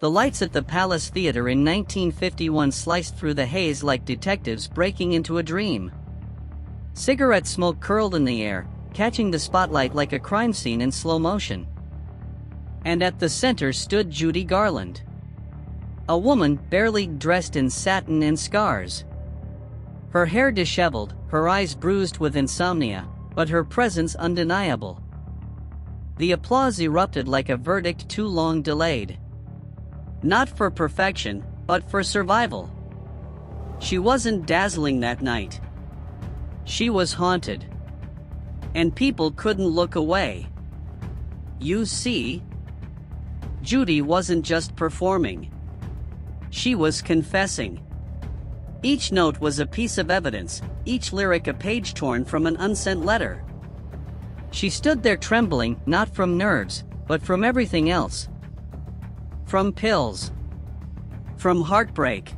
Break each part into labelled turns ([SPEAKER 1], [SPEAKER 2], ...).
[SPEAKER 1] The lights at the Palace Theatre in 1951 sliced through the haze like detectives breaking into a dream. Cigarette smoke curled in the air, catching the spotlight like a crime scene in slow motion. And at the center stood Judy Garland. A woman barely dressed in satin and scars. Her hair disheveled, her eyes bruised with insomnia, but her presence undeniable. The applause erupted like a verdict too long delayed. Not for perfection, but for survival. She wasn't dazzling that night. She was haunted. And people couldn't look away. You see, Judy wasn't just performing. She was confessing. Each note was a piece of evidence, each lyric a page torn from an unsent letter. She stood there trembling, not from nerves, but from everything else. From pills. From heartbreak.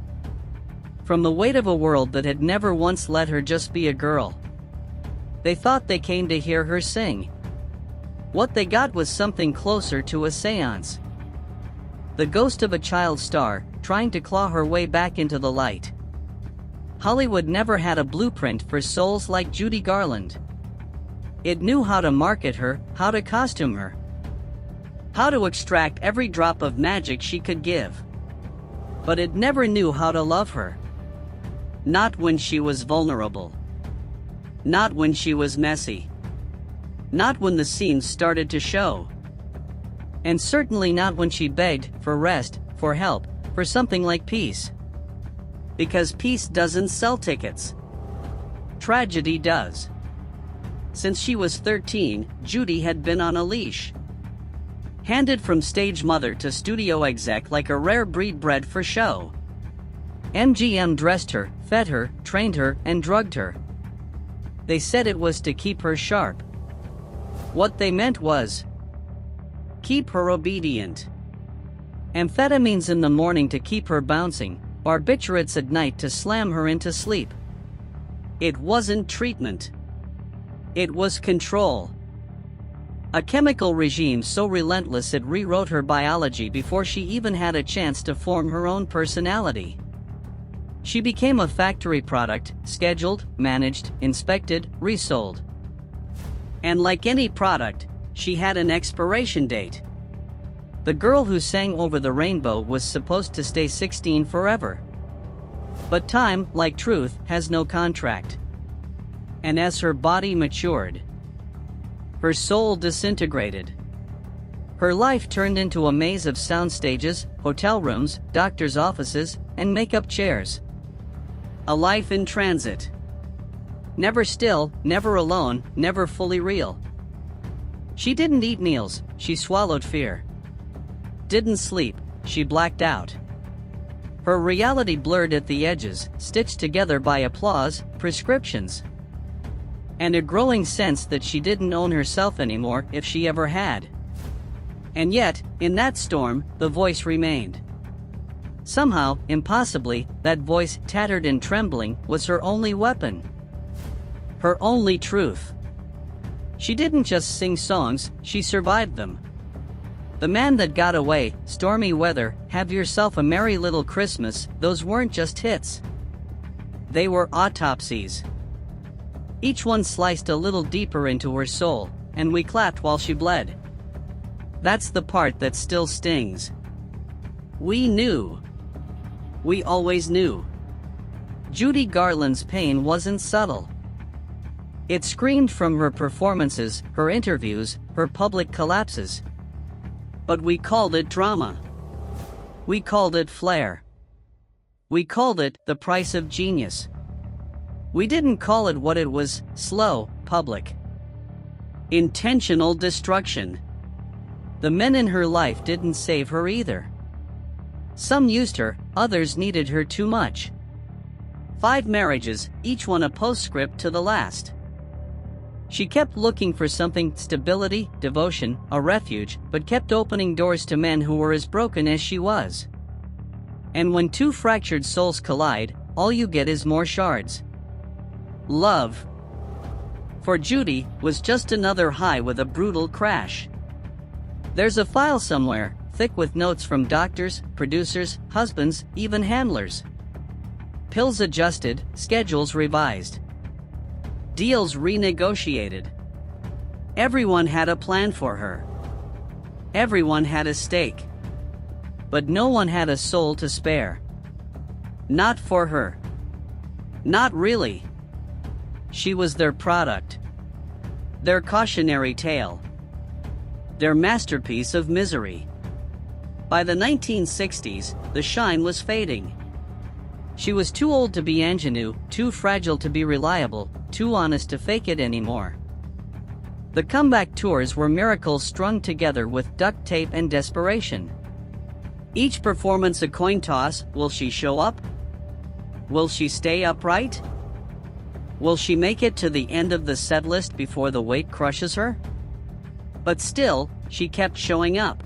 [SPEAKER 1] From the weight of a world that had never once let her just be a girl. They thought they came to hear her sing. What they got was something closer to a seance. The ghost of a child star, trying to claw her way back into the light. Hollywood never had a blueprint for souls like Judy Garland. It knew how to market her, how to costume her, how to extract every drop of magic she could give. But it never knew how to love her. Not when she was vulnerable. Not when she was messy. Not when the scenes started to show. And certainly not when she begged for rest, for help, for something like peace. Because peace doesn't sell tickets. Tragedy does. Since she was 13, Judy had been on a leash. Handed from stage mother to studio exec like a rare breed bred for show. MGM dressed her, fed her, trained her, and drugged her. They said it was to keep her sharp. What they meant was, keep her obedient. Amphetamines in the morning to keep her bouncing, barbiturates at night to slam her into sleep. It wasn't treatment. It was control. A chemical regime so relentless it rewrote her biology before she even had a chance to form her own personality. She became a factory product, scheduled, managed, inspected, resold. And like any product, she had an expiration date. The girl who sang Over the Rainbow was supposed to stay 16 forever. But time, like truth, has no contract. And as her body matured, her soul disintegrated. Her life turned into a maze of sound stages, hotel rooms, doctors' offices, and makeup chairs. A life in transit. Never still, never alone, never fully real. She didn't eat meals, she swallowed fear. Didn't sleep, she blacked out. Her reality blurred at the edges, stitched together by applause, prescriptions, and a growing sense that she didn't own herself anymore if she ever had. And yet, in that storm, the voice remained. Somehow, impossibly, that voice, tattered and trembling, was her only weapon. Her only truth. She didn't just sing songs, she survived them. The Man That Got Away, Stormy Weather, Have Yourself a Merry Little Christmas, those weren't just hits. They were autopsies. Each one sliced a little deeper into her soul, and we clapped while she bled. That's the part that still stings. We knew. We always knew. Judy Garland's pain wasn't subtle. It screamed from her performances, her interviews, her public collapses. But we called it drama. We called it flair. We called it the price of genius. We didn't call it what it was: slow, public, intentional destruction. The men in her life didn't save her either. Some used her, others needed her too much. 5 marriages, each one a postscript to the last. She kept looking for something: stability, devotion, a refuge, but kept opening doors to men who were as broken as she was. And when 2 fractured souls collide, all you get is more shards. Love, for Judy, was just another high with a brutal crash. There's a file somewhere, thick with notes from doctors, producers, husbands, even handlers. Pills adjusted, schedules revised. Deals renegotiated. Everyone had a plan for her. Everyone had a stake. But no one had a soul to spare. Not for her. Not really. She was their product. Their cautionary tale. Their masterpiece of misery. By the 1960s, the shine was fading. She was too old to be ingenue, too fragile to be reliable, too honest to fake it anymore. The comeback tours were miracles strung together with duct tape and desperation. Each performance a coin toss. Will she show up? Will she stay upright? Will she make it to the end of the set list before the weight crushes her? But still, she kept showing up.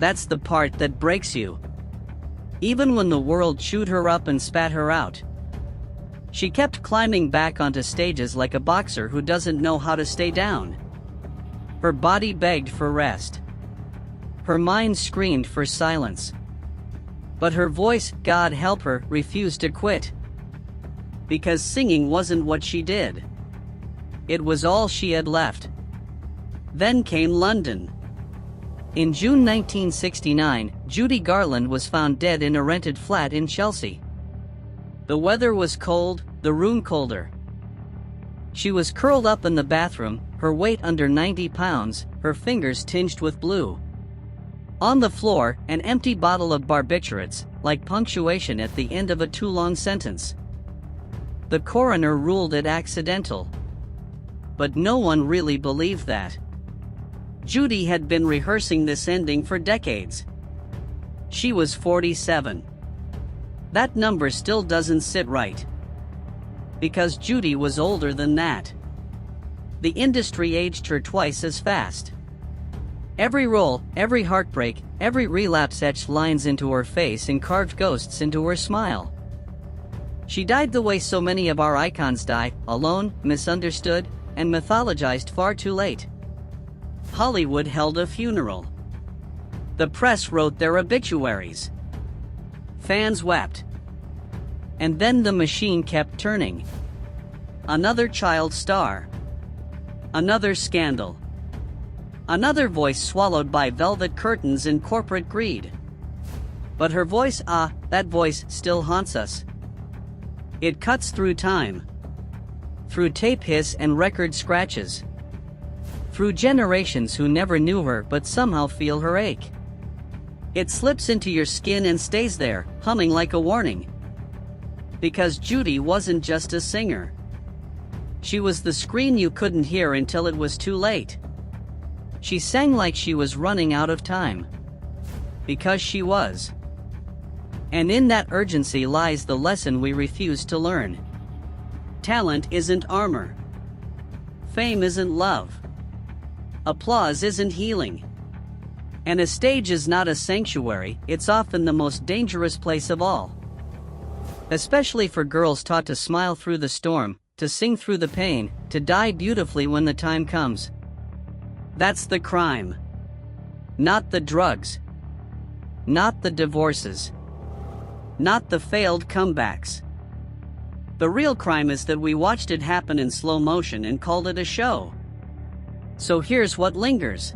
[SPEAKER 1] That's the part that breaks you. Even when the world chewed her up and spat her out. She kept climbing back onto stages like a boxer who doesn't know how to stay down. Her body begged for rest. Her mind screamed for silence. But her voice, God help her, refused to quit. Because singing wasn't what she did. It was all she had left. Then came London. In June 1969, Judy Garland was found dead in a rented flat in Chelsea. The weather was cold, the room colder. She was curled up in the bathroom, her weight under 90 pounds, her fingers tinged with blue. On the floor, an empty bottle of barbiturates, like punctuation at the end of a too long sentence. The coroner ruled it accidental. But no one really believed that. Judy had been rehearsing this ending for decades. She was 47. That number still doesn't sit right. Because Judy was older than that. The industry aged her twice as fast. Every role, every heartbreak, every relapse etched lines into her face and carved ghosts into her smile. She died the way so many of our icons die, alone, misunderstood, and mythologized far too late. Hollywood held a funeral. The press wrote their obituaries. Fans wept. And then the machine kept turning. Another child star. Another scandal. Another voice swallowed by velvet curtains and corporate greed. But her voice, that voice still haunts us. It cuts through time. Through tape hiss and record scratches. Through generations who never knew her but somehow feel her ache. It slips into your skin and stays there, humming like a warning. Because Judy wasn't just a singer. She was the scream you couldn't hear until it was too late. She sang like she was running out of time. Because she was. And in that urgency lies the lesson we refuse to learn. Talent isn't armor. Fame isn't love. Applause isn't healing. And a stage is not a sanctuary, it's often the most dangerous place of all. Especially for girls taught to smile through the storm, to sing through the pain, to die beautifully when the time comes. That's the crime. Not the drugs. Not the divorces. Not the failed comebacks. The real crime is that we watched it happen in slow motion and called it a show. So here's what lingers.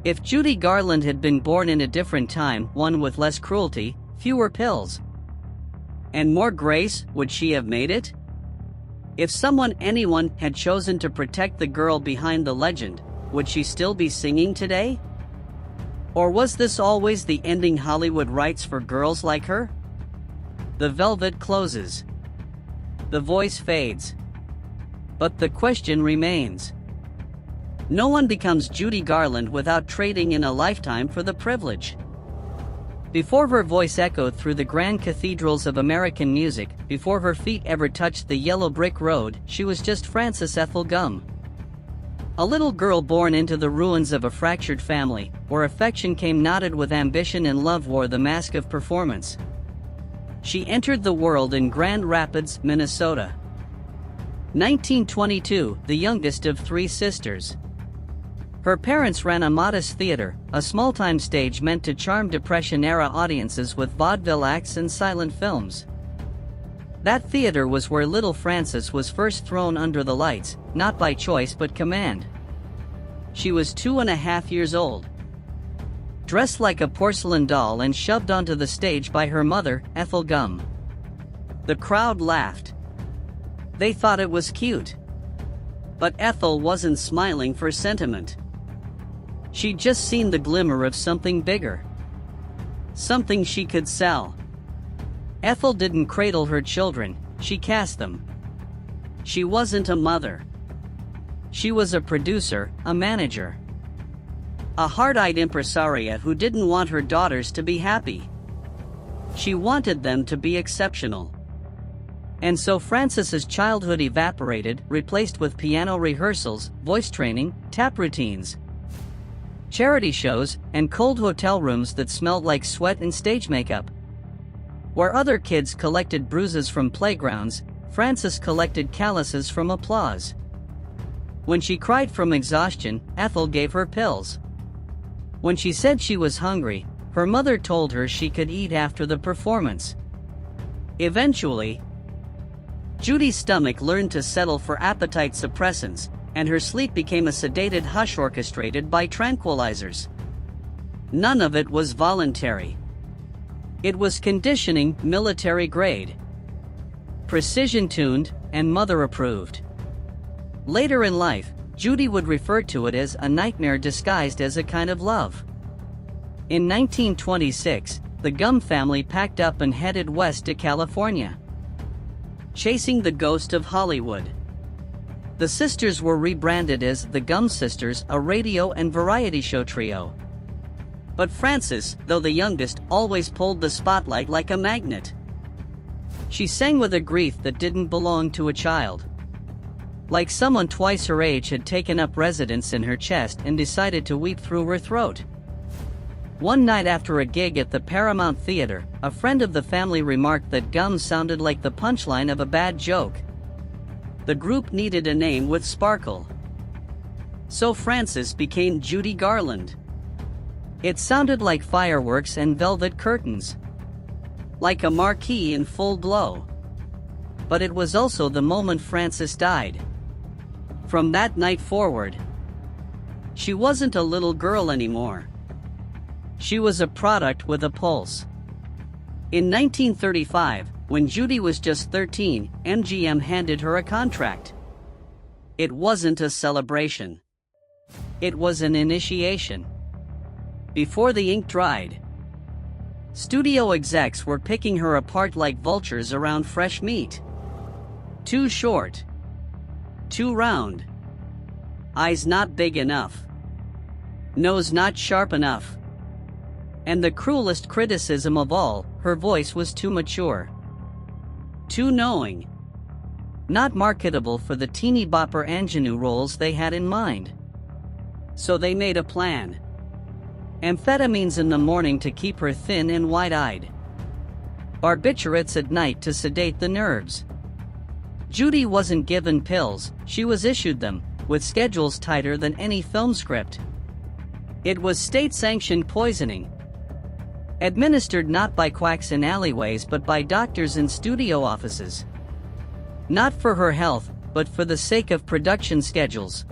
[SPEAKER 1] If Judy Garland had been born in a different time, one with less cruelty, fewer pills, and more grace, would she have made it? If anyone had chosen to protect the girl behind the legend, would she still be singing today? Or was this always the ending Hollywood writes for girls like her? The velvet closes. The voice fades. But the question remains. No one becomes Judy Garland without trading in a lifetime for the privilege. Before her voice echoed through the grand cathedrals of American music, before her feet ever touched the yellow brick road, she was just Frances Ethel Gum. A little girl born into the ruins of a fractured family, where affection came knotted with ambition and love wore the mask of performance. She entered the world in Grand Rapids, Minnesota. 1922, the youngest of three sisters. Her parents ran a modest theater, a small-time stage meant to charm Depression-era audiences with vaudeville acts and silent films. That theater was where little Frances was first thrown under the lights, not by choice but command. She was 2.5 years old, dressed like a porcelain doll and shoved onto the stage by her mother, Ethel Gum. The crowd laughed. They thought it was cute. But Ethel wasn't smiling for sentiment. She'd just seen the glimmer of something bigger. Something she could sell. Ethel didn't cradle her children, she cast them. She wasn't a mother. She was a producer, a manager. A hard-eyed impresaria who didn't want her daughters to be happy. She wanted them to be exceptional. And so Frances's childhood evaporated, replaced with piano rehearsals, voice training, tap routines, charity shows, and cold hotel rooms that smelled like sweat and stage makeup. Where other kids collected bruises from playgrounds, Frances collected calluses from applause. When she cried from exhaustion, Ethel gave her pills. When she said she was hungry, her mother told her she could eat after the performance. Eventually, Judy's stomach learned to settle for appetite suppressants, and her sleep became a sedated hush orchestrated by tranquilizers. None of it was voluntary. It was conditioning, military grade, precision-tuned, and mother-approved. Later in life, Judy would refer to it as a nightmare disguised as a kind of love. In 1926, the Gum family packed up and headed west to California, chasing the ghost of Hollywood. The sisters were rebranded as the Gum Sisters, a radio and variety show trio. But Frances, though the youngest, always pulled the spotlight like a magnet. She sang with a grief that didn't belong to a child. Like someone twice her age had taken up residence in her chest and decided to weep through her throat. One night after a gig at the Paramount Theater, a friend of the family remarked that Gum sounded like the punchline of a bad joke. The group needed a name with sparkle. So Frances became Judy Garland. It sounded like fireworks and velvet curtains. Like a marquee in full blow. But it was also the moment Frances died. From that night forward, she wasn't a little girl anymore. She was a product with a pulse. In 1935, when Judy was just 13, MGM handed her a contract. It wasn't a celebration. It was an initiation. Before the ink dried, studio execs were picking her apart like vultures around fresh meat. Too short. Too round. Eyes not big enough. Nose not sharp enough. And the cruelest criticism of all, her voice was too mature. Too knowing. Not marketable for the teeny bopper ingenue roles they had in mind. So they made a plan. Amphetamines in the morning to keep her thin and wide-eyed. Barbiturates at night to sedate the nerves. Judy wasn't given pills, she was issued them, with schedules tighter than any film script. It was state-sanctioned poisoning. Administered not by quacks in alleyways but by doctors in studio offices. Not for her health, but for the sake of production schedules.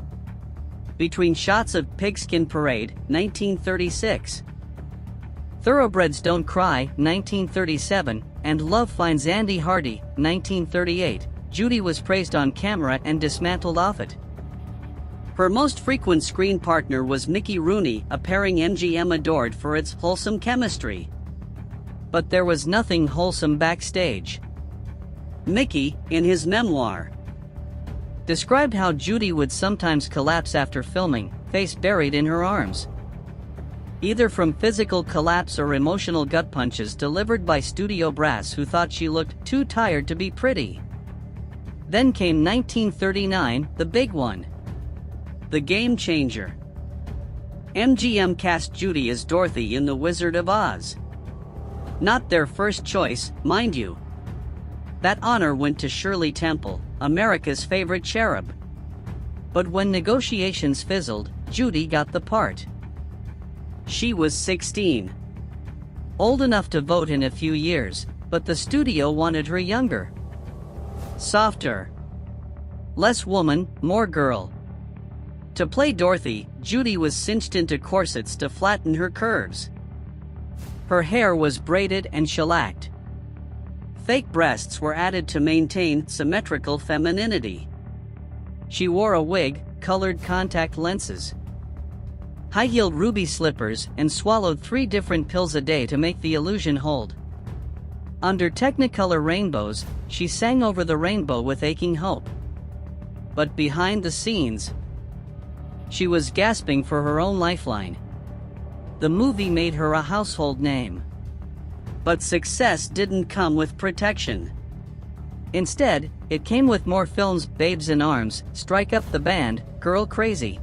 [SPEAKER 1] Between shots of Pigskin Parade, 1936. Thoroughbreds Don't Cry, 1937, and Love Finds Andy Hardy, 1938, Judy was praised on camera and dismantled off it. Her most frequent screen partner was Mickey Rooney, a pairing MGM adored for its wholesome chemistry. But there was nothing wholesome backstage. Mickey, in his memoir, described how Judy would sometimes collapse after filming, face buried in her arms. Either from physical collapse or emotional gut punches delivered by studio brass who thought she looked too tired to be pretty. Then came 1939, the big one. The game changer. MGM cast Judy as Dorothy in The Wizard of Oz. Not their first choice, mind you. That honor went to Shirley Temple, America's favorite cherub. But when negotiations fizzled, Judy got the part. She was 16. Old enough to vote in a few years, but the studio wanted her younger. Softer. Less woman, more girl. To play Dorothy, Judy was cinched into corsets to flatten her curves. Her hair was braided and shellacked. Fake breasts were added to maintain symmetrical femininity. She wore a wig, colored contact lenses, high-heeled ruby slippers, and swallowed 3 different pills a day to make the illusion hold. Under Technicolor rainbows, she sang over the rainbow with aching hope. But behind the scenes, she was gasping for her own lifeline. The movie made her a household name. But success didn't come with protection. Instead, it came with more films: Babes in Arms, Strike Up the Band, Girl Crazy.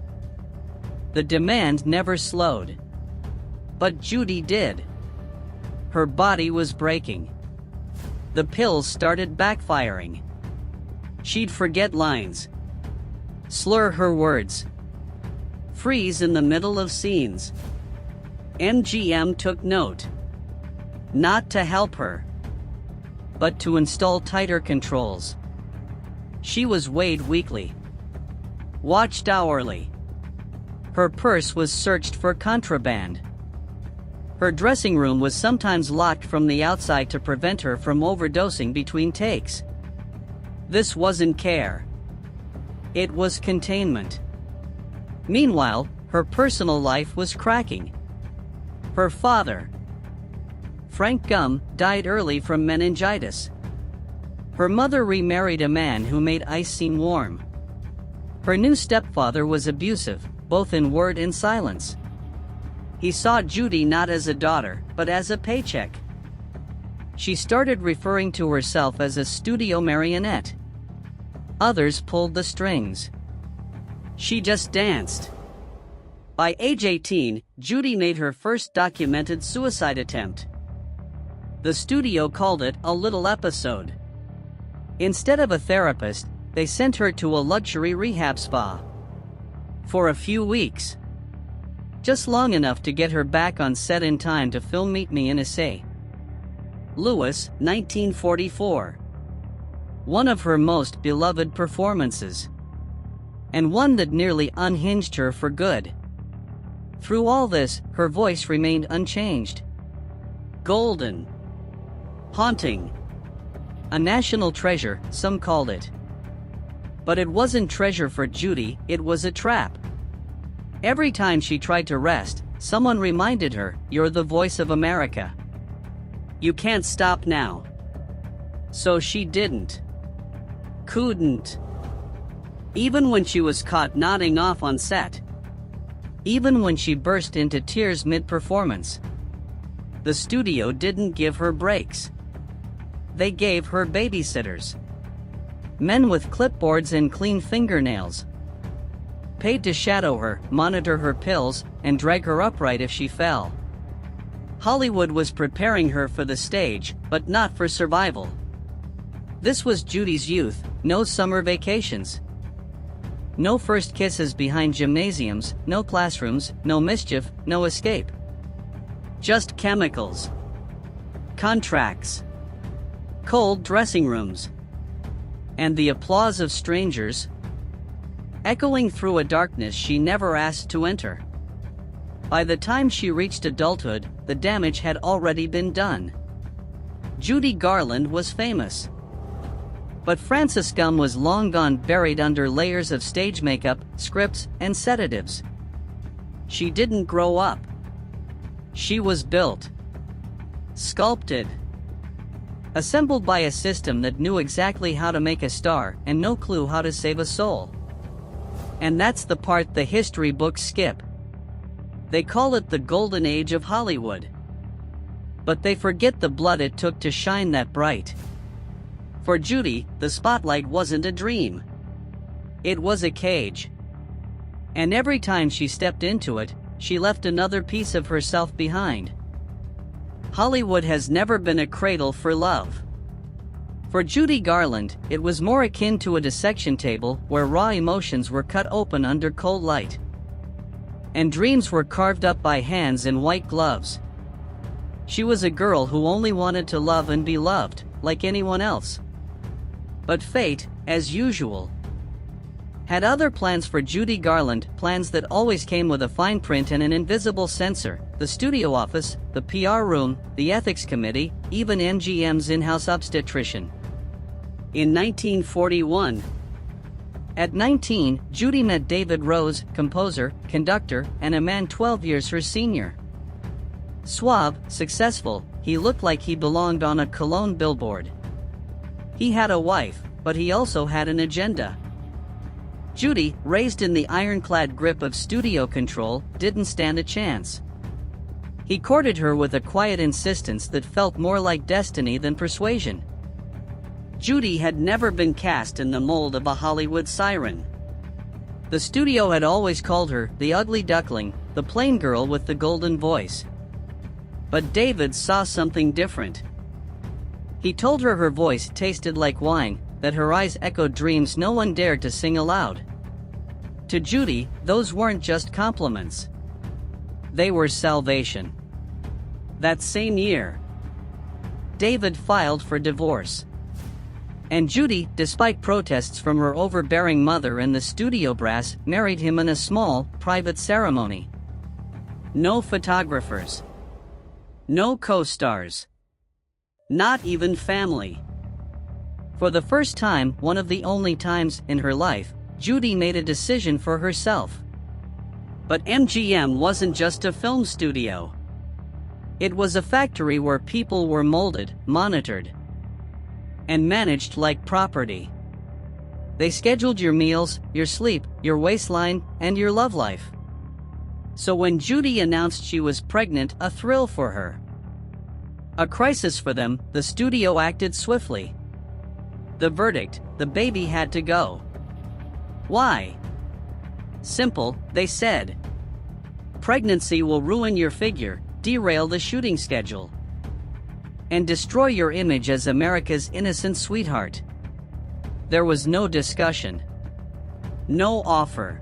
[SPEAKER 1] The demand never slowed. But Judy did. Her body was breaking. The pills started backfiring. She'd forget lines, slur her words, freeze in the middle of scenes. MGM took note. Not to help her, but to install tighter controls. She was weighed weekly, watched hourly. Her purse was searched for contraband. Her dressing room was sometimes locked from the outside to prevent her from overdosing between takes. This wasn't care. It was containment. Meanwhile, her personal life was cracking. Her father, Frank Gum, died early from meningitis. Her mother remarried a man who made ice seem warm. Her new stepfather was abusive, both in word and silence. He saw Judy not as a daughter, but as a paycheck. She started referring to herself as a studio marionette. Others pulled the strings. She just danced. By age 18, Judy made her first documented suicide attempt. The studio called it a little episode. Instead of a therapist, they sent her to a luxury rehab spa. For a few weeks. Just long enough to get her back on set in time to film Meet Me in St. Louis, 1944. One of her most beloved performances. And one that nearly unhinged her for good. Through all this, her voice remained unchanged. Golden. Haunting. A national treasure, some called it. But it wasn't treasure for Judy, it was a trap. Every time she tried to rest, someone reminded her, "You're the voice of America. You can't stop now." So she didn't. Couldn't. Even when she was caught nodding off on set. Even when she burst into tears mid-performance. The studio didn't give her breaks. They gave her babysitters. Men with clipboards and clean fingernails. Paid to shadow her, monitor her pills, and drag her upright if she fell. Hollywood was preparing her for the stage, but not for survival. This was Judy's youth: no summer vacations. No first kisses behind gymnasiums, no classrooms, no mischief, no escape. Just chemicals. Contracts. Cold dressing rooms. And the applause of strangers, echoing through a darkness she never asked to enter. By the time she reached adulthood, the damage had already been done. Judy Garland was famous. But Frances Gum was long gone, buried under layers of stage makeup, scripts, and sedatives. She didn't grow up. She was built. Sculpted. Assembled by a system that knew exactly how to make a star and no clue how to save a soul. And that's the part the history books skip. They call it the golden age of Hollywood. But they forget the blood it took to shine that bright. For Judy, the spotlight wasn't a dream. It was a cage. And every time she stepped into it, she left another piece of herself behind. Hollywood has never been a cradle for love. For Judy Garland, it was more akin to a dissection table where raw emotions were cut open under cold light. and dreams were carved up by hands in white gloves. She was a girl who only wanted to love and be loved, like anyone else. But fate, as usual, had other plans for Judy Garland, plans that always came with a fine print and an invisible censor: the studio office, the PR room, the ethics committee, even MGM's in-house obstetrician. In 1941, at 19, Judy met David Rose, composer, conductor, and a man 12 years her senior. Suave, successful, he looked like he belonged on a Cologne billboard. He had a wife, but he also had an agenda. Judy, raised in the ironclad grip of studio control, didn't stand a chance. He courted her with a quiet insistence that felt more like destiny than persuasion. Judy had never been cast in the mold of a Hollywood siren. The studio had always called her the ugly duckling, the plain girl with the golden voice. But David saw something different. He told her her voice tasted like wine, that her eyes echoed dreams no one dared to sing aloud. To Judy, those weren't just compliments. They were salvation. That same year, David filed for divorce. And Judy, despite protests from her overbearing mother and the studio brass, married him in a small, private ceremony. No photographers. No co-stars. Not even family. For the first time, one of the only times in her life, Judy made a decision for herself. But MGM wasn't just a film studio. It was a factory where people were molded, monitored, and managed like property. They scheduled your meals, your sleep, your waistline, and your love life. So when Judy announced she was pregnant, a thrill for her, a crisis for them, the studio acted swiftly. The verdict: the baby had to go. Why? Simple, they said. Pregnancy will ruin your figure, derail the shooting schedule, and destroy your image as America's innocent sweetheart. There was no discussion. No offer.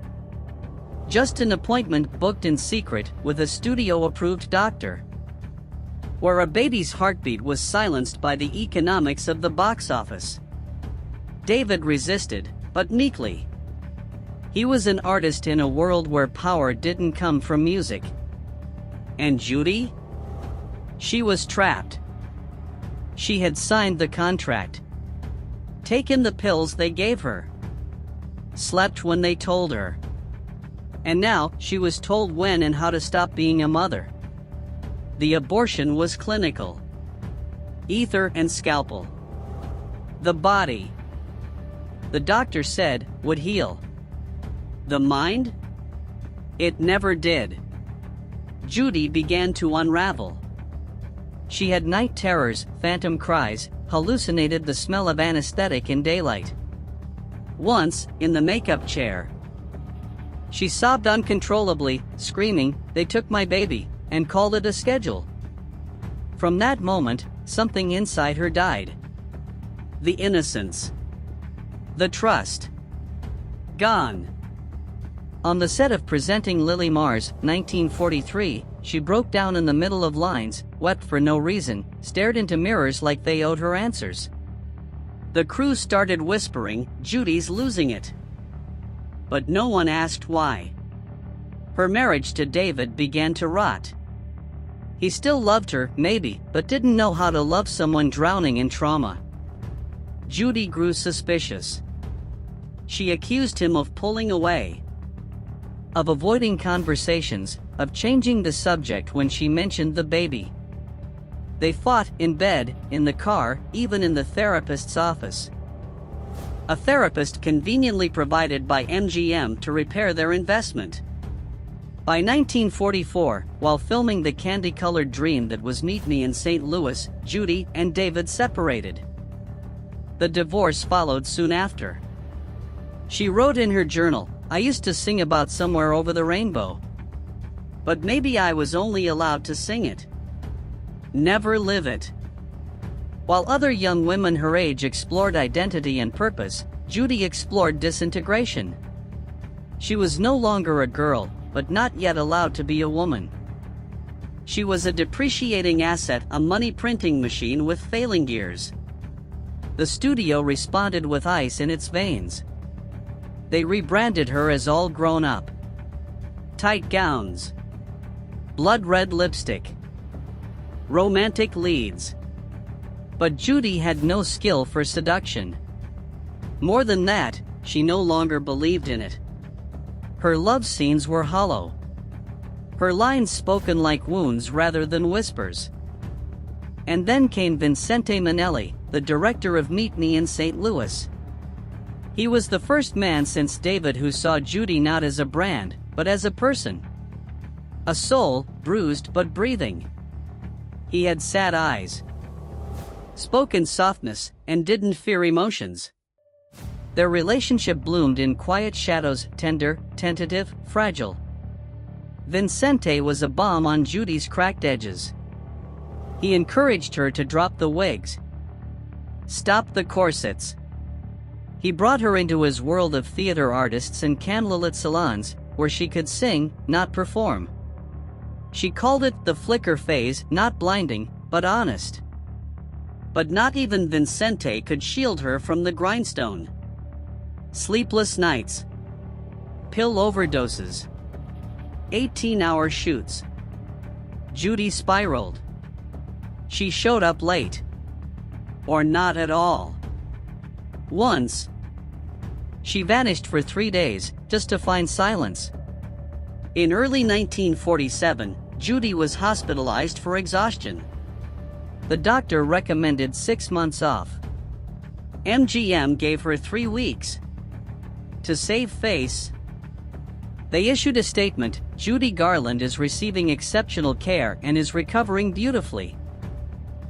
[SPEAKER 1] Just an appointment booked in secret with a studio-approved doctor, where a baby's heartbeat was silenced by the economics of the box office. David resisted, but meekly. He was an artist in a world where power didn't come from music. And Judy? She was trapped. She had signed the contract, taken the pills they gave her, slept when they told her. And now, she was told when and how to stop being a mother. The abortion was clinical. Ether and scalpel. The body, the doctor said, would heal. The mind? It never did. Judy began to unravel. She had night terrors, phantom cries, hallucinated the smell of anesthetic in daylight. Once, in the makeup chair, she sobbed uncontrollably, screaming, "They took my baby," and called it a schedule. From that moment, something inside her died. The innocence. The trust. Gone. On the set of Presenting Lily Mars, 1943, she broke down in the middle of lines, wept for no reason, stared into mirrors like they owed her answers. The crew started whispering, "Judy's losing it." But no one asked why. Her marriage to David began to rot. He still loved her, maybe, but didn't know how to love someone drowning in trauma. Judy grew suspicious. She accused him of pulling away, of avoiding conversations, of changing the subject when she mentioned the baby. They fought in bed, in the car, even in the therapist's office. A therapist conveniently provided by MGM to repair their investment. By 1944, while filming The Candy-Colored Dream that was Meet Me in St. Louis, Judy and David separated. The divorce followed soon after. She wrote in her journal, "I used to sing about somewhere over the rainbow. But maybe I was only allowed to sing it. Never live it." While other young women her age explored identity and purpose, Judy explored disintegration. She was no longer a girl, but not yet allowed to be a woman. She was a depreciating asset, a money printing machine with failing gears. The studio responded with ice in its veins. They rebranded her as all grown up. Tight gowns. Blood red lipstick. Romantic leads. But Judy had no skill for seduction. More than that, she no longer believed in it. Her love scenes were hollow. Her lines spoken like wounds rather than whispers. And then came Vincente Minnelli, the director of Meet Me in St. Louis. He was the first man since David who saw Judy not as a brand, but as a person. A soul, bruised but breathing. He had sad eyes, spoke in softness, and didn't fear emotions. Their relationship bloomed in quiet shadows, tender, tentative, fragile. Vincente was a balm on Judy's cracked edges. He encouraged her to drop the wigs, stop the corsets. He brought her into his world of theater artists and candlelit salons, where she could sing, not perform. She called it the flicker phase, not blinding, but honest. But not even Vincente could shield her from the grindstone. Sleepless nights. Pill overdoses. 18-hour shoots. Judy spiraled. She showed up late. Or not at all. Once, she vanished for 3 days, just to find silence. In early 1947, Judy was hospitalized for exhaustion. The doctor recommended 6 months off. MGM gave her 3 weeks. To save face, they issued a statement: Judy Garland is receiving exceptional care and is recovering beautifully.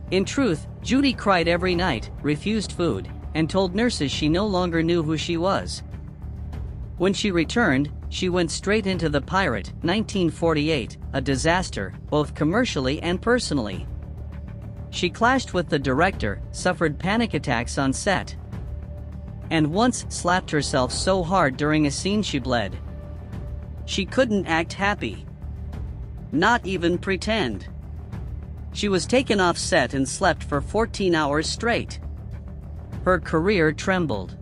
[SPEAKER 1] In truth, Judy cried every night, refused food, and told nurses she no longer knew who she was. When she returned, she went straight into The Pirate, 1948, a disaster, both commercially and personally. She clashed with the director, suffered panic attacks on set, and once slapped herself so hard during a scene she bled. She couldn't act happy. Not even pretend. She was taken off set and slept for 14 hours straight. Her career trembled.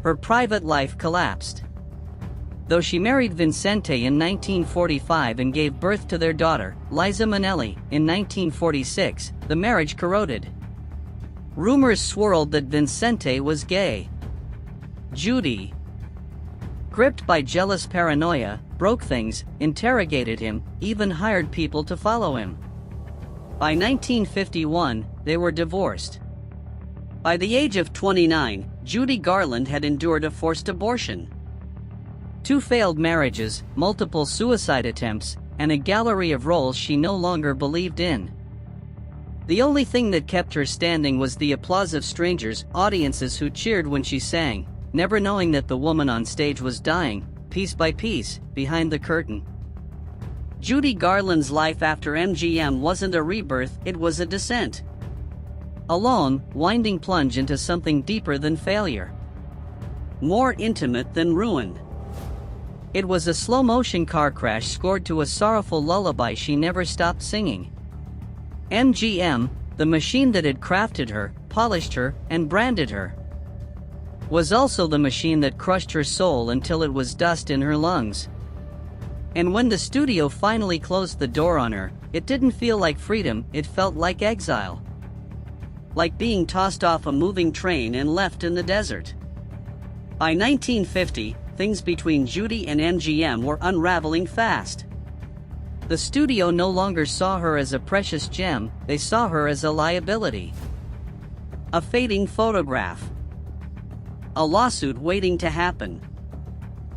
[SPEAKER 1] Her private life collapsed. Though she married Vincente in 1945 and gave birth to their daughter, Liza Minnelli, in 1946, the marriage corroded. Rumors swirled that Vincente was gay. Judy, gripped by jealous paranoia, broke things, interrogated him, even hired people to follow him. By 1951, they were divorced. By the age of 29, Judy Garland had endured a forced abortion, 2 failed marriages, multiple suicide attempts, and a gallery of roles she no longer believed in. The only thing that kept her standing was the applause of strangers, audiences who cheered when she sang, never knowing that the woman on stage was dying, piece by piece, behind the curtain. Judy Garland's life after MGM wasn't a rebirth, it was a descent. A long, winding plunge into something deeper than failure. More intimate than ruin. It was a slow-motion car crash scored to a sorrowful lullaby she never stopped singing. MGM, the machine that had crafted her, polished her, and branded her, was also the machine that crushed her soul until it was dust in her lungs. And when the studio finally closed the door on her, it didn't feel like freedom, it felt like exile. Like being tossed off a moving train and left in the desert. By 1950, things between Judy and MGM were unraveling fast. The studio no longer saw her as a precious gem, they saw her as a liability. A fading photograph. A lawsuit waiting to happen.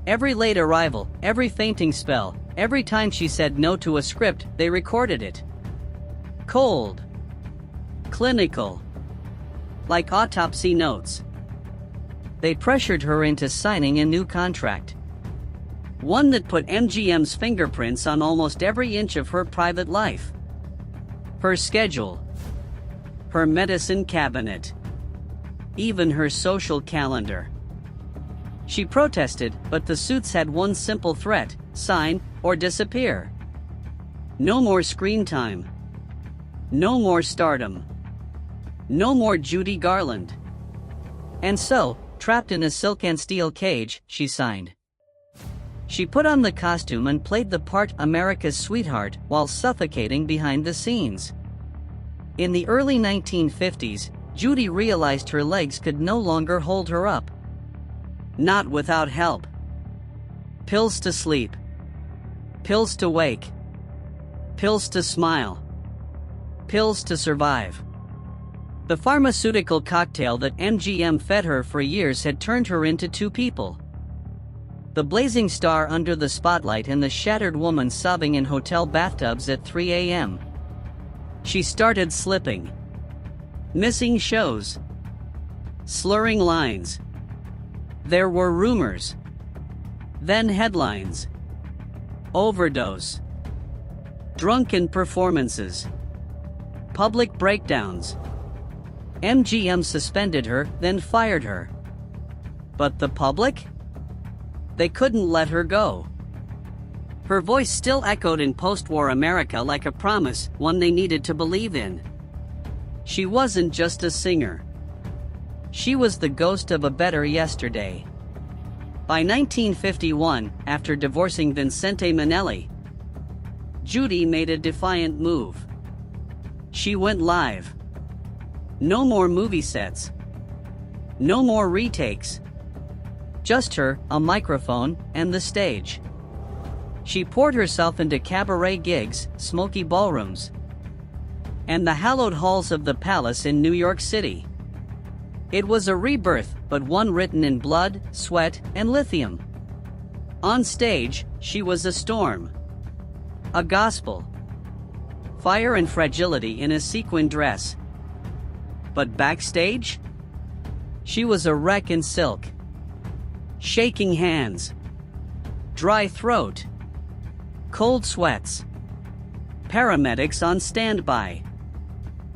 [SPEAKER 1] Every late arrival, every fainting spell, every time she said no to a script, they recorded it. Cold. Clinical. Like autopsy notes. They pressured her into signing a new contract. One that put MGM's fingerprints on almost every inch of her private life. Her schedule. Her medicine cabinet. Even her social calendar. She protested, but the suits had one simple threat: sign, or disappear. No more screen time. No more stardom. No more Judy Garland. And so, trapped in a silk and steel cage, she signed. She put on the costume and played the part America's sweetheart while suffocating behind the scenes. In the early 1950s, Judy realized her legs could no longer hold her up. Not without help. Pills to sleep. Pills to wake. Pills to smile. Pills to survive. The pharmaceutical cocktail that MGM fed her for years had turned her into two people. The blazing star under the spotlight and the shattered woman sobbing in hotel bathtubs at 3 a.m. She started slipping. Missing shows. Slurring lines. There were rumors. Then headlines. Overdose. Drunken performances. Public breakdowns. MGM suspended her, then fired her. But the public? They couldn't let her go. Her voice still echoed in post-war America like a promise, one they needed to believe in. She wasn't just a singer. She was the ghost of a better yesterday. By 1951, after divorcing Vincente Minnelli, Judy made a defiant move. She went live. No more movie sets. No more retakes. Just her, a microphone, and the stage. She poured herself into cabaret gigs, smoky ballrooms, and the hallowed halls of the Palace in New York City. It was a rebirth, but one written in blood, sweat, and lithium. On stage, she was a storm. A gospel. Fire and fragility in a sequin dress. But backstage? She was a wreck in silk. Shaking hands. Dry throat. Cold sweats. Paramedics on standby.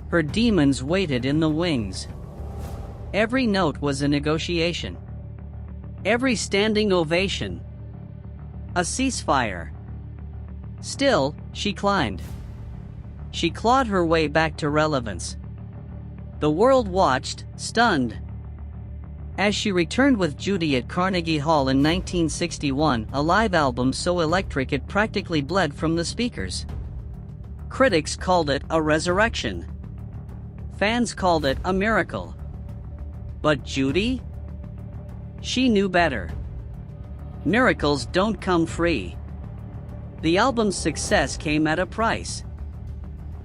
[SPEAKER 1] Her demons waited in the wings. Every note was a negotiation. Every standing ovation. A ceasefire. Still, she climbed. She clawed her way back to relevance. The world watched, stunned. As she returned with Judy at Carnegie Hall in 1961, a live album so electric it practically bled from the speakers. Critics called it a resurrection. Fans called it a miracle. But Judy? She knew better. Miracles don't come free. The album's success came at a price.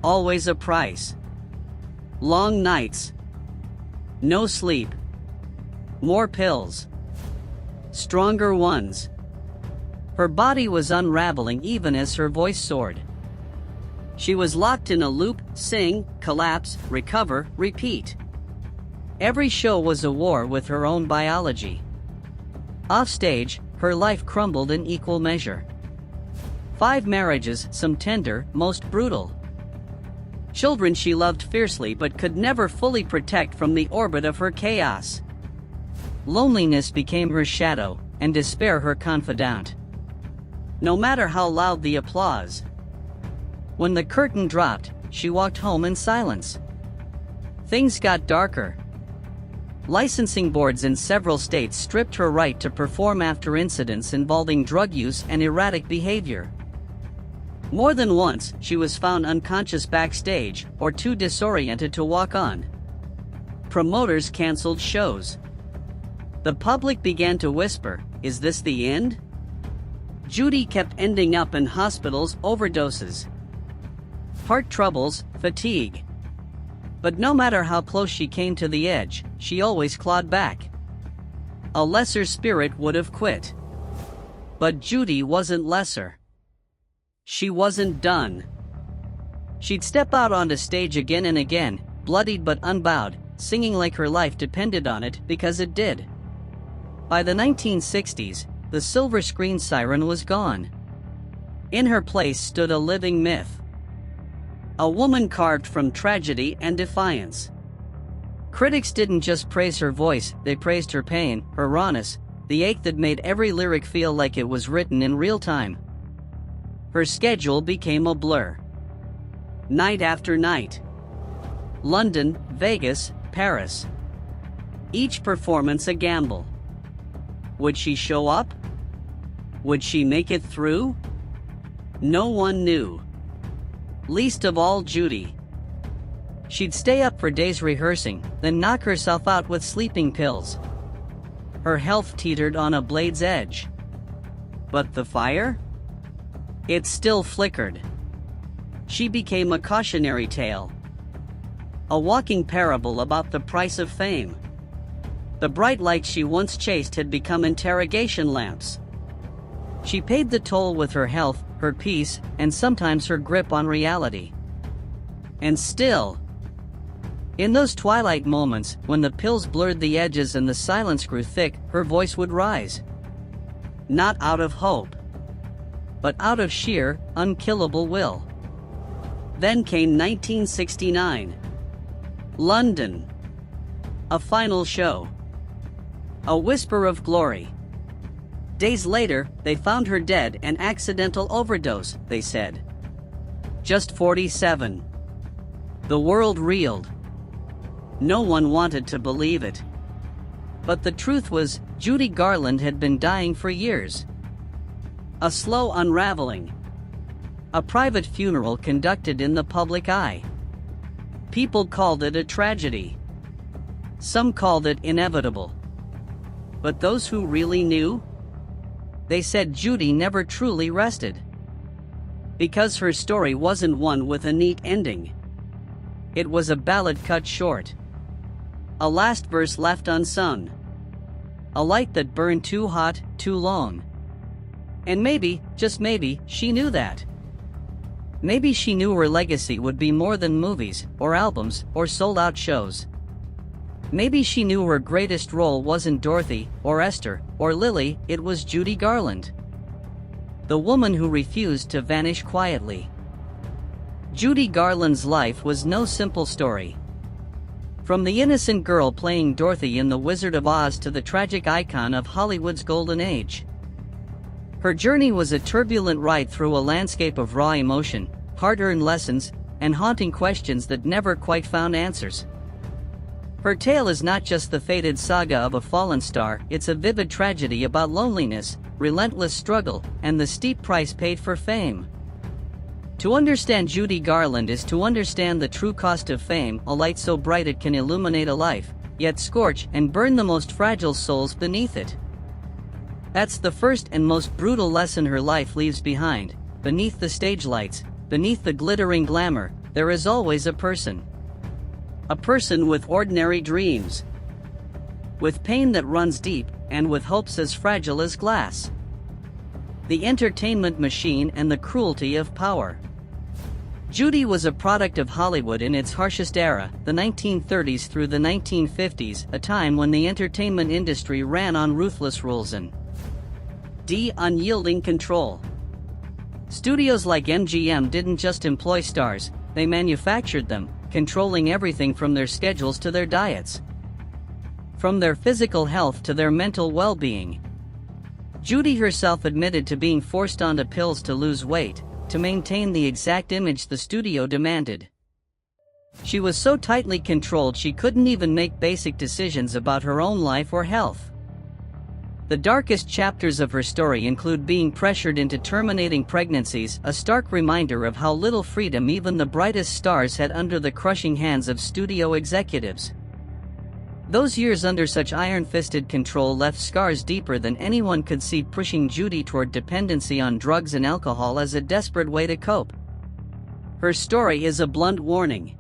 [SPEAKER 1] Always a price. Long nights. No sleep. More pills. Stronger ones. Her body was unraveling even as her voice soared. She was locked in a loop, sing, collapse, recover, repeat. Every show was a war with her own biology. Offstage, her life crumbled in equal measure. 5 marriages, some tender, most brutal. Children she loved fiercely but could never fully protect from the orbit of her chaos. Loneliness became her shadow, and despair her confidant. No matter how loud the applause. When the curtain dropped, she walked home in silence. Things got darker. Licensing boards in several states stripped her right to perform after incidents involving drug use and erratic behavior. More than once, she was found unconscious backstage or too disoriented to walk on. Promoters canceled shows. The public began to whisper, "Is this the end?" Judy kept ending up in hospitals, overdoses, heart troubles, fatigue. But no matter how close she came to the edge, she always clawed back. A lesser spirit would have quit. But Judy wasn't lesser. She wasn't done. She'd step out onto stage again and again, bloodied but unbowed, singing like her life depended on it, because it did. By the 1960s, the silver screen siren was gone. In her place stood a living myth. A woman carved from tragedy and defiance. Critics didn't just praise her voice, they praised her pain, her rawness, the ache that made every lyric feel like it was written in real time. Her schedule became a blur. Night after night. London, Vegas, Paris. Each performance a gamble. Would she show up? Would she make it through? No one knew. Least of all Judy. She'd stay up for days rehearsing, then knock herself out with sleeping pills. Her health teetered on a blade's edge. But the fire? It still flickered. She became a cautionary tale. A walking parable about the price of fame. The bright lights she once chased had become interrogation lamps. She paid the toll with her health, her peace, and sometimes her grip on reality. And still, in those twilight moments, when the pills blurred the edges and the silence grew thick, her voice would rise. Not out of hope, but out of sheer, unkillable will. Then came 1969. London. A final show. A whisper of glory. Days later, they found her dead, an accidental overdose, they said. Just 47. The world reeled. No one wanted to believe it. But the truth was, Judy Garland had been dying for years. A slow unraveling. A private funeral conducted in the public eye. People called it a tragedy. Some called it inevitable. But those who really knew? They said Judy never truly rested. Because her story wasn't one with a neat ending. It was a ballad cut short. A last verse left unsung. A light that burned too hot, too long. And maybe, just maybe, she knew that. Maybe she knew her legacy would be more than movies, or albums, or sold-out shows. Maybe she knew her greatest role wasn't Dorothy, or Esther, or Lily, it was Judy Garland. The woman who refused to vanish quietly. Judy Garland's life was no simple story. From the innocent girl playing Dorothy in The Wizard of Oz to the tragic icon of Hollywood's golden age. Her journey was a turbulent ride through a landscape of raw emotion, hard-earned lessons, and haunting questions that never quite found answers. Her tale is not just the fated saga of a fallen star, it's a vivid tragedy about loneliness, relentless struggle, and the steep price paid for fame. To understand Judy Garland is to understand the true cost of fame, a light so bright it can illuminate a life, yet scorch and burn the most fragile souls beneath it. That's the first and most brutal lesson her life leaves behind. Beneath the stage lights, beneath the glittering glamour, there is always a person. A person with ordinary dreams. With pain that runs deep, and with hopes as fragile as glass. The entertainment machine and the cruelty of power. Judy was a product of Hollywood in its harshest era, the 1930s through the 1950s, a time when the entertainment industry ran on ruthless rules and unyielding control. Studios like MGM didn't just employ stars, they manufactured them, controlling everything from their schedules to their diets. From their physical health to their mental well-being. Judy herself admitted to being forced onto pills to lose weight, to maintain the exact image the studio demanded. She was so tightly controlled she couldn't even make basic decisions about her own life or health. The darkest chapters of her story include being pressured into terminating pregnancies, a stark reminder of how little freedom even the brightest stars had under the crushing hands of studio executives. Those years under such iron-fisted control left scars deeper than anyone could see, pushing Judy toward dependency on drugs and alcohol as a desperate way to cope. Her story is a blunt warning.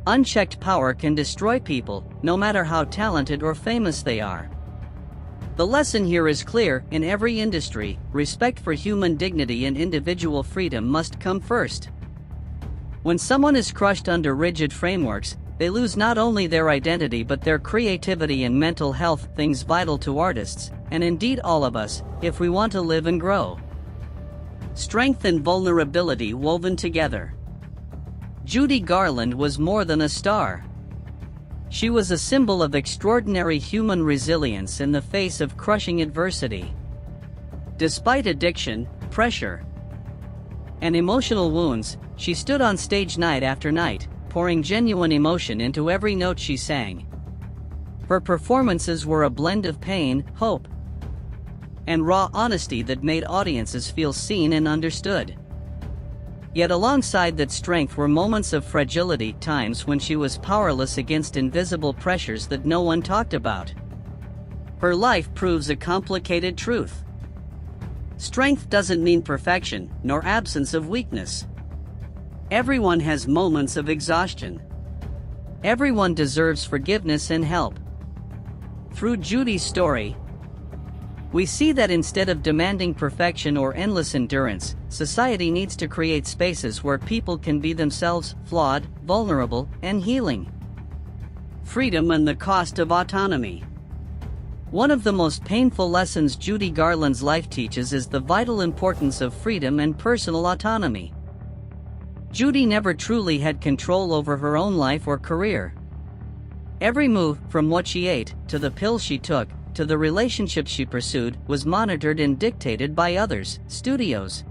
[SPEAKER 1] Unchecked power can destroy people, no matter how talented or famous they are. The lesson here is clear: in every industry, respect for human dignity and individual freedom must come first. When someone is crushed under rigid frameworks, they lose not only their identity but their creativity and mental health, things vital to artists, and indeed all of us, if we want to live and grow. Strength and vulnerability woven together. Judy Garland was more than a star. She was a symbol of extraordinary human resilience in the face of crushing adversity. Despite addiction, pressure, and emotional wounds, she stood on stage night after night, pouring genuine emotion into every note she sang. Her performances were a blend of pain, hope, and raw honesty that made audiences feel seen and understood. Yet alongside that strength were moments of fragility, times when she was powerless against invisible pressures that no one talked about. Her life proves a complicated truth. Strength doesn't mean perfection, nor absence of weakness. Everyone has moments of exhaustion. Everyone deserves forgiveness and help. Through Judy's story, we see that instead of demanding perfection or endless endurance, society needs to create spaces where people can be themselves, flawed, vulnerable, and healing. Freedom and the cost of autonomy. One of the most painful lessons Judy Garland's life teaches is the vital importance of freedom and personal autonomy. Judy never truly had control over her own life or career. Every move, from what she ate, to the pills she took, to the relationships she pursued, was monitored and dictated by others, studios,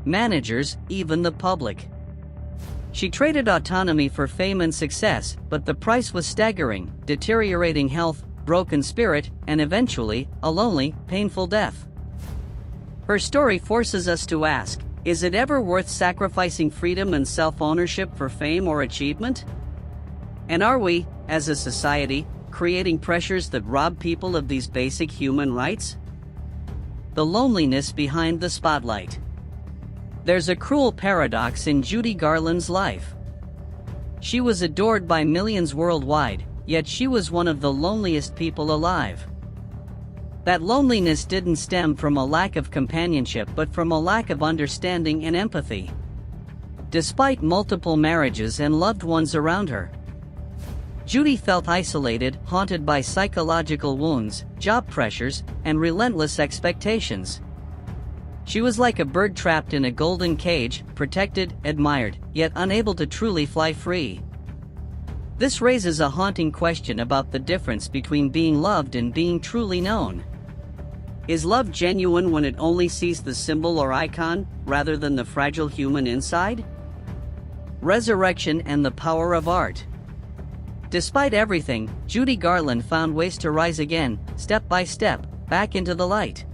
[SPEAKER 1] managers, even the public. She traded autonomy for fame and success, but the price was staggering: deteriorating health, broken spirit, and eventually, a lonely, painful death. Her story forces us to ask, is it ever worth sacrificing freedom and self-ownership for fame or achievement? And are we, as a society, creating pressures that rob people of these basic human rights? The loneliness behind the spotlight. There's a cruel paradox in Judy Garland's life. She was adored by millions worldwide, yet she was one of the loneliest people alive. That loneliness didn't stem from a lack of companionship but from a lack of understanding and empathy. Despite multiple marriages and loved ones around her, Judy felt isolated, haunted by psychological wounds, job pressures, and relentless expectations. She was like a bird trapped in a golden cage, protected, admired, yet unable to truly fly free. This raises a haunting question about the difference between being loved and being truly known. Is love genuine when it only sees the symbol or icon, rather than the fragile human inside? Resurrection and the power of art. Despite everything, Judy Garland found ways to rise again, step by step, back into the light.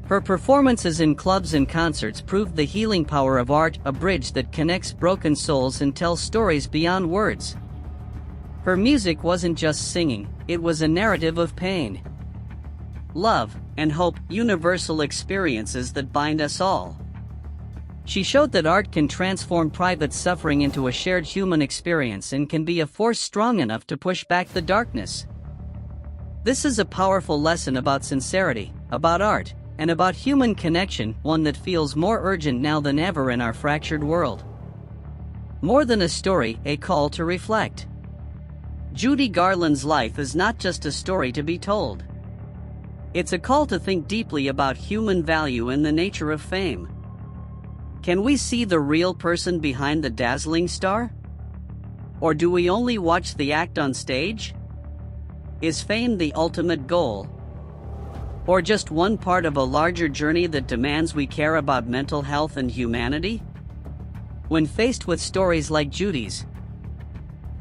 [SPEAKER 1] Her performances in clubs and concerts proved the healing power of art, a bridge that connects broken souls and tells stories beyond words. Her music wasn't just singing, it was a narrative of pain, love, and hope, universal experiences that bind us all. She showed that art can transform private suffering into a shared human experience and can be a force strong enough to push back the darkness. This is a powerful lesson about sincerity, about art, and about human connection, one that feels more urgent now than ever in our fractured world. More than a story, a call to reflect. Judy Garland's life is not just a story to be told. It's a call to think deeply about human value and the nature of fame. Can we see the real person behind the dazzling star? Or do we only watch the act on stage? Is fame the ultimate goal? Or just one part of a larger journey that demands we care about mental health and humanity? When faced with stories like Judy's,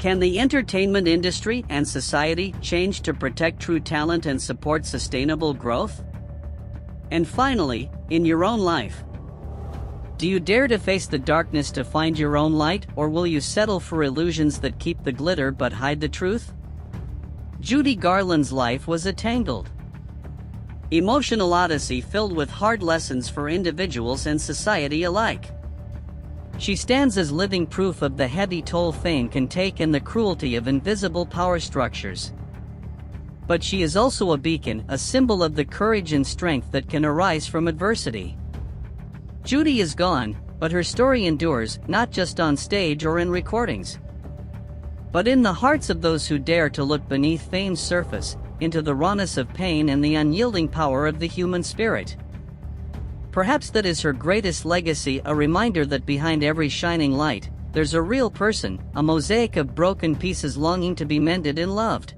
[SPEAKER 1] can the entertainment industry and society change to protect true talent and support sustainable growth? And finally, in your own life, do you dare to face the darkness to find your own light, or will you settle for illusions that keep the glitter but hide the truth? Judy Garland's life was a tangled, emotional odyssey filled with hard lessons for individuals and society alike. She stands as living proof of the heavy toll fame can take and the cruelty of invisible power structures. But she is also a beacon, a symbol of the courage and strength that can arise from adversity. Judy is gone, but her story endures, not just on stage or in recordings, but in the hearts of those who dare to look beneath fame's surface, into the rawness of pain and the unyielding power of the human spirit. Perhaps that is her greatest legacy, a reminder that behind every shining light, there's a real person, a mosaic of broken pieces longing to be mended and loved.